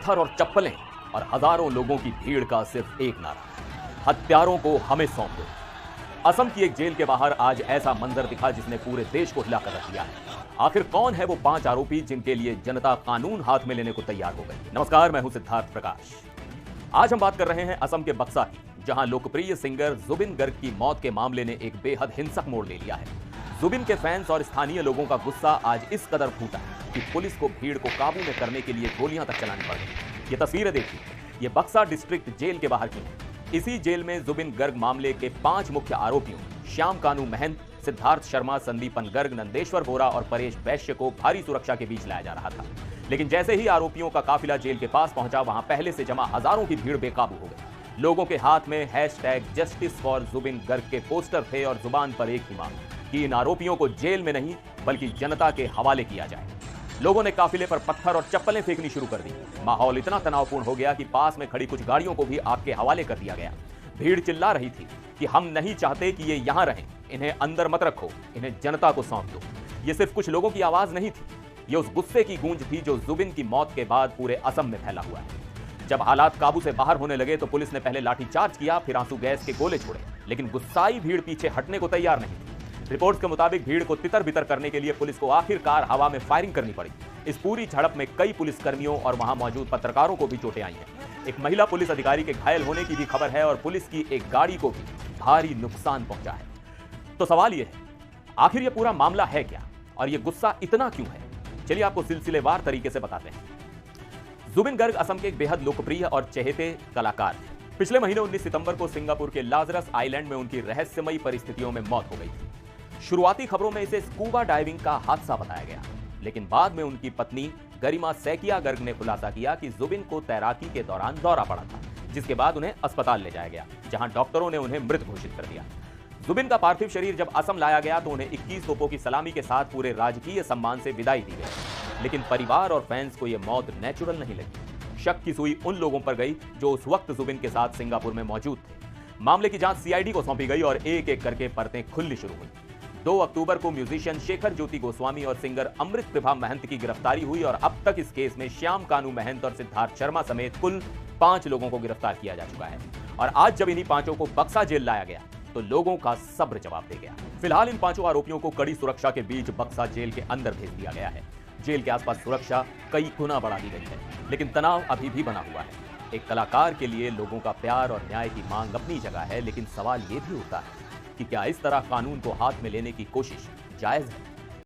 पत्थर और चप्पलें और हजारों लोगों की भीड़ का सिर्फ एक नारा, हत्यारों को हमें सौंप दो। असम की एक जेल के बाहर आज ऐसा मंजर दिखा जिसने पूरे देश को हिलाकर रख दिया है। आखिर कौन है वो 5 आरोपी जिनके लिए जनता कानून हाथ में लेने को तैयार हो गई? नमस्कार, मैं हूं सिद्धार्थ प्रकाश। आज हम बात कर रहे हैं असम के बक्सा की, जहां लोकप्रिय सिंगर जुबिन गर्ग की मौत के मामले ने एक बेहद हिंसक मोड़ ले लिया है। जुबिन के फैंस और स्थानीय लोगों का गुस्सा आज इस कदर फूटा है कि पुलिस को भीड़ को काबू में करने के लिए गोलियां तक चलानी पड़ गई। ये तस्वीरें देखिए, ये बक्सा डिस्ट्रिक्ट जेल के बाहर की है। इसी जेल में जुबिन गर्ग मामले के 5 मुख्य आरोपियों श्याम कानू महंत, सिद्धार्थ शर्मा, संदीपन गर्ग, नंदेश्वर बोरा और परेश वैश्य को भारी सुरक्षा के बीच लाया जा रहा था। लेकिन जैसे ही आरोपियों का काफिला जेल के पास पहुंचा, वहां पहले से जमा हजारों की भीड़ बेकाबू हो गई। लोगों के हाथ में #जस्टिस फॉर जुबिन गर्ग के पोस्टर थे और जुबान पर एक ही मांग कि इन आरोपियों को जेल में नहीं बल्कि जनता के हवाले किया जाए। लोगों ने काफिले पर पत्थर और चप्पलें फेंकनी शुरू कर दी। माहौल इतना तनावपूर्ण हो गया कि पास में खड़ी कुछ गाड़ियों को भी आग के हवाले कर दिया गया। भीड़ चिल्ला रही थी कि हम नहीं चाहते कि ये यहां रहें, इन्हें अंदर मत रखो, इन्हें जनता को सौंप दो। ये सिर्फ कुछ लोगों की आवाज नहीं थी, ये उस गुस्से की गूंज थी जो जुबिन की मौत के बाद पूरे असम में फैला हुआ है। जब हालात काबू से बाहर होने लगे तो पुलिस ने पहले लाठीचार्ज किया, फिर आंसू गैस के गोले छोड़े, लेकिन गुस्साई भीड़ पीछे हटने को तैयार नहीं थी। रिपोर्ट्स के मुताबिक भीड़ को तितर बितर करने के लिए पुलिस को आखिरकार हवा में फायरिंग करनी पड़ी। इस पूरी झड़प में कई पुलिसकर्मियों और वहां मौजूद पत्रकारों को भी चोटें आई हैं। एक महिला पुलिस अधिकारी के घायल होने की भी खबर है और पुलिस की एक गाड़ी को भी भारी नुकसान पहुंचा है। तो सवाल यह है, आखिर यह पूरा मामला है क्या और यह गुस्सा इतना क्यों है? चलिए आपको सिलसिलेवार तरीके से बताते हैं। जुबिन गर्ग असम के एक बेहद लोकप्रिय और चहेते कलाकार थे। पिछले महीने 19 सितंबर को सिंगापुर के लाजरस आइलैंड में उनकी रहस्यमयी परिस्थितियों में मौत हो गई थी। शुरुआती खबरों में इसे स्कूबा डाइविंग का हादसा बताया गया, लेकिन बाद में उनकी पत्नी गरिमा सैकिया गर्ग ने खुलासा किया कि जुबिन को तैराकी के दौरान दौरा पड़ा था, जिसके बाद उन्हें अस्पताल ले जाया गया, जहां डॉक्टरों ने उन्हें मृत घोषित कर दिया। जुबिन का पार्थिव शरीर जब असम लाया गया तो उन्हें 21 तोपों की सलामी के साथ पूरे राजकीय सम्मान से विदाई दी गई। लेकिन परिवार और फैंस को यह मौत नेचुरल नहीं लगी। शक की सुई उन लोगों पर गई जो उस वक्त जुबिन के साथ सिंगापुर में मौजूद थे। मामले की जांच सीआईडी को सौंपी गई और एक एक करके परतें खुलनी शुरू हुई। 2 अक्टूबर को म्यूजिशियन शेखर ज्योति गोस्वामी और सिंगर अमृत प्रभा महंत की गिरफ्तारी हुई और अब तक इस केस में श्याम कानू महंत और सिद्धार्थ शर्मा समेत कुल 5 लोगों को गिरफ्तार किया जा चुका है। और आज जब इन्हीं 5 को बक्सा जेल लाया गया तो लोगों का सब्र जवाब दे गया। फिलहाल इन 5 आरोपियों को कड़ी सुरक्षा के बीच बक्सा जेल के अंदर भेज दिया गया है। जेल के आसपास सुरक्षा कई गुना बढ़ा दी गई है, लेकिन तनाव अभी भी बना हुआ है। एक कलाकार के लिए लोगों का प्यार और न्याय की मांग अपनी जगह है, लेकिन सवाल यह भी उठता है कि क्या इस तरह कानून को हाथ में लेने की कोशिश जायज है?